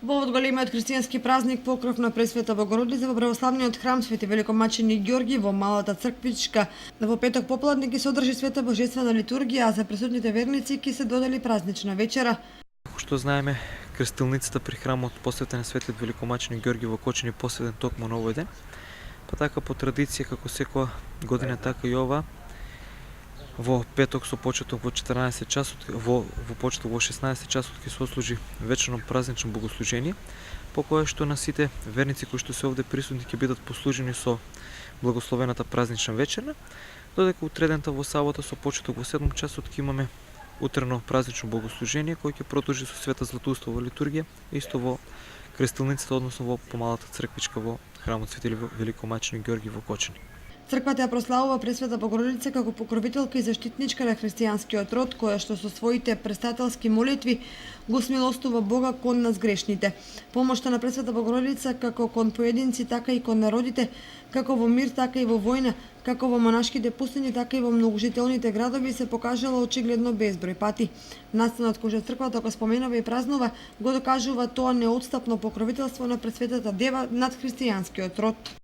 Во големиот христијански празник покров на Пресвета Богородица во православниот храм Свети Великомачени Ѓорги во Малата црквичка во петок попладне ќе се одржи света божествена литургија, а за присутните верници ќе се додели празнична вечера. Што знаеме, крстилницата при храмот посветен на Светиот Великомачени Ѓорги во Кочани посветен токму на овој ден. Па така по традиција како секоја година така и ова во петок со почеток во 14 часот, во почеток во 16 часот ќе се ослужи вечерно празнично богослужение, по кое што на сите верници кои што се овде присутни ќе бидат послужени со благословената празнична вечерна, додека утредента во сабота со почеток во 7 часот ќе имаме утрено празнично богослужение кој ќе продолжи со света златоустова литургија исто во крстилницата, односно во помалата црквичка во храмот Свети Великомачени Ѓорги во Кочани. Црквата ја прославува Пресвета Богородица како покровителка и заштитничка на христијанскиот род, која што со своите престателски молитви го смилостува Бога кон нас грешните. Помошта на Пресвета Богородица како кон поединци, така и кон народите, како во мир, така и во војна, како во монашките пустини, така и во многожителните градови се покажала очигледно безброј пати. Настанот кој што црквата го споменува и празнува, го докажува тоа неотстапно покровителство на Пресветата Дева над христијанскиот род.